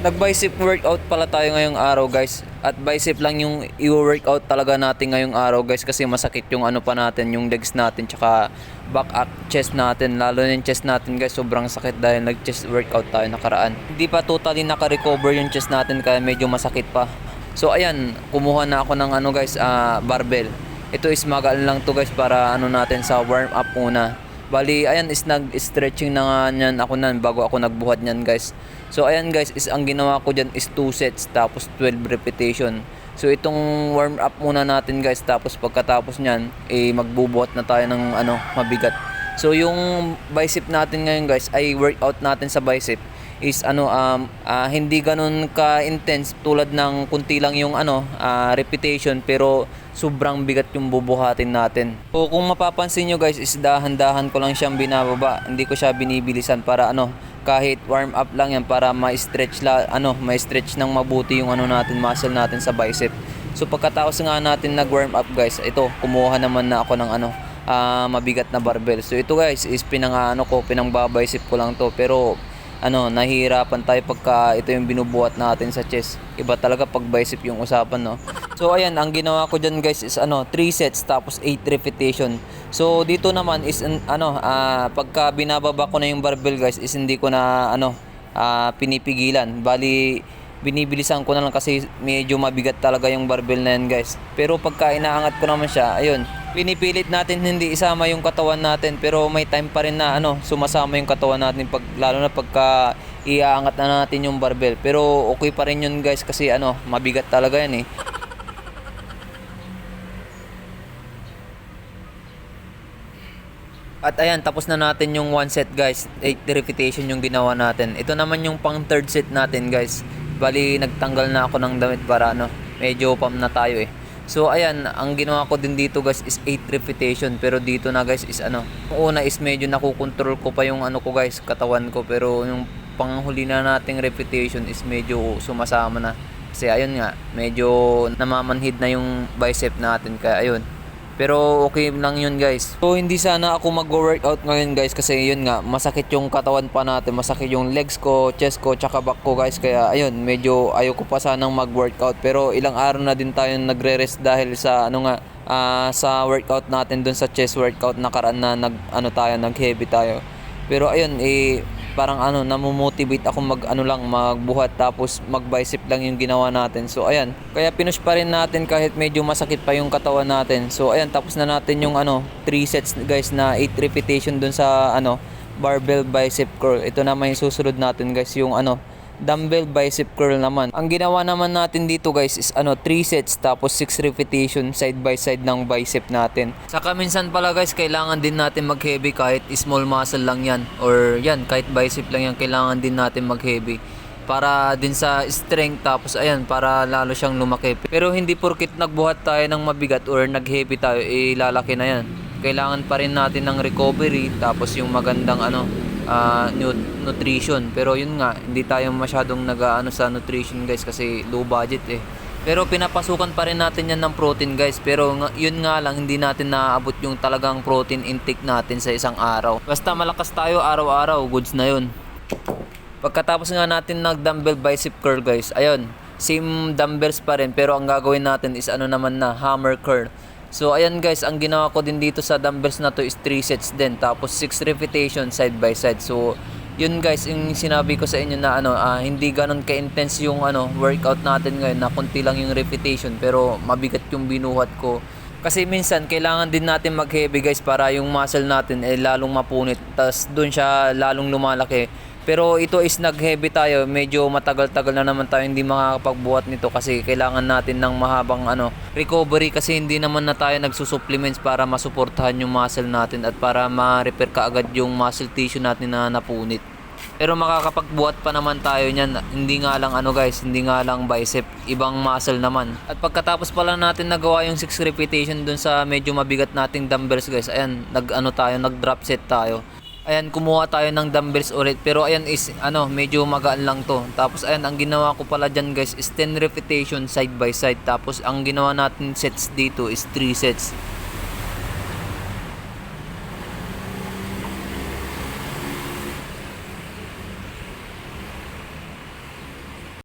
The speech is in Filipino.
Nag-bicep workout pala tayo ngayong araw guys. At bicep lang yung i-workout talaga natin ngayong araw guys, kasi masakit yung ano pa natin, yung legs natin, tsaka back up, chest natin. Lalo na yung chest natin guys, sobrang sakit dahil nag-chest workout tayo nakaraan. Hindi pa totally naka-recover yung chest natin kaya medyo masakit pa. So ayan, kumuha na ako ng ano guys, barbell. Ito is magaan lang to guys para ano natin sa warm up muna. Bali, ayan is nag-stretching na nga niyan ako nan bago ako nagbuhat niyan guys. So ayan guys, is ang ginawa ko diyan is 2 sets tapos 12 repetition. So itong warm up muna natin guys, tapos pagkatapos niyan magbubuhat na tayo ng ano, mabigat. So yung bicep natin ngayon guys, ay workout natin sa bicep is hindi ganun ka-intense tulad ng kunti lang yung repetition, pero sobrang bigat yung bubuhatin natin. So kung mapapansin nyo guys, is dahan-dahan ko lang siyang binababa, hindi ko siya binibilisan para kahit warm up lang yan, para ma-stretch ma-stretch ng mabuti yung natin, muscle natin sa bicep. So pagkatapos nga natin nag-warm up guys, ito kumuha naman na ako ng mabigat na barbell. So ito guys is pinangbabicep ko lang to, pero nahihirapan tayo pagka ito yung binubuhat natin sa chest. Iba talaga pag bicep yung usapan, no? So ayan, ang ginawa ko dyan guys is 3 sets tapos 8 repetition. So dito naman is pagka binababa ko na yung barbell guys, is hindi ko na pinipigilan. Bali, binibilisan ko na lang kasi medyo mabigat talaga yung barbell na yan guys. Pero pagka inaangat ko naman siya, ayun, pinipilit natin hindi isama yung katawan natin, pero may time pa rin na sumasama yung katawan natin lalo na pagka iaangat na natin yung barbell. Pero okay pa rin yun guys, kasi mabigat talaga yan eh. At ayan, tapos na natin yung 1 set guys, 8 repetition yung ginawa natin. Ito naman yung pang 3rd set natin guys. Bali, nagtanggal na ako ng damit para medyo pam na tayo eh. So ayan, ang ginawa ko din dito guys is 8 repetition, pero dito na guys is yung una is medyo nakukontrol ko pa yung ko guys, katawan ko, pero yung panghuli na nating repetition is medyo sumasama na. Kasi ayun nga, medyo namamanhid na yung bicep natin, kaya ayun. Pero okay lang yun guys. So hindi sana ako mag-workout ngayon guys, kasi yun nga, masakit yung katawan pa natin, masakit yung legs ko, chest ko, tsaka back ko guys. Kaya ayun, medyo ayoko pa sanang mag-workout. Pero ilang araw na din tayo nagre-rest dahil sa sa workout natin dun sa chest workout nakaraan na nag-heavy tayo. Pero ayun, parang namomotivate ako magbuhat tapos mag-bicep lang yung ginawa natin. So ayan, kaya pinush pa rin natin kahit medyo masakit pa yung katawan natin. So ayan, tapos na natin yung 3 sets guys na 8 repetition dun sa barbell bicep curl. Ito naman yung susunod natin guys, yung dumbbell bicep curl naman. Ang ginawa naman natin dito guys is 3 sets tapos 6 repetition side by side ng bicep natin. Saka minsan pala guys, kailangan din natin mag-heavy kahit small muscle lang yan, or yan kahit bicep lang yan, kailangan din natin mag-heavy para din sa strength, tapos ayan, para lalo siyang lumaki. Pero hindi porkit nagbuhat tayo ng mabigat or nag-heavy tayo, lalaki na yan. Kailangan pa rin natin ng recovery, tapos yung magandang nutrition. Pero yun nga, hindi tayo masyadong sa nutrition guys, kasi low budget eh. Pero pinapasukan pa rin natin yan ng protein guys. Pero yun nga lang, hindi natin naaabot yung talagang protein intake natin sa isang araw. Basta malakas tayo araw-araw, goods na yun. Pagkatapos nga natin nag-dumbbell bicep curl guys, ayun, same dumbbells pa rin, pero ang gagawin natin is naman na hammer curl. So ayan guys, ang ginawa ko din dito sa dumbbells na to is 3 sets din, tapos 6 repetition side by side. So yun guys, yung sinabi ko sa inyo na hindi ganun ka-intense yung workout natin ngayon, na konti lang yung repetition pero mabigat yung binuhat ko. Kasi minsan kailangan din natin mag-heavy guys para yung muscle natin lalong mapunit, tas dun siya lalong lumalaki. Pero ito is nag-heavy tayo, medyo matagal-tagal na naman tayo hindi makakapagbuhat nito, kasi kailangan natin ng mahabang recovery, kasi hindi naman na tayo nagsusupplements para masuportahan yung muscle natin at para ma-repair kaagad yung muscle tissue natin na napunit. Pero makakapagbuhat pa naman tayo niyan, hindi nga lang guys, hindi nga lang bicep, ibang muscle naman. At pagkatapos pa lang natin nagawa yung 6 repetition dun sa medyo mabigat nating dumbbells guys, ayan, nag-drop set tayo. Ayan, kumuha tayo ng dumbbells ulit, pero ayan is medyo magaan lang to. Tapos ayan, ang ginawa ko pala dyan guys is 10 repetition side by side, tapos ang ginawa natin sets dito is 3 sets.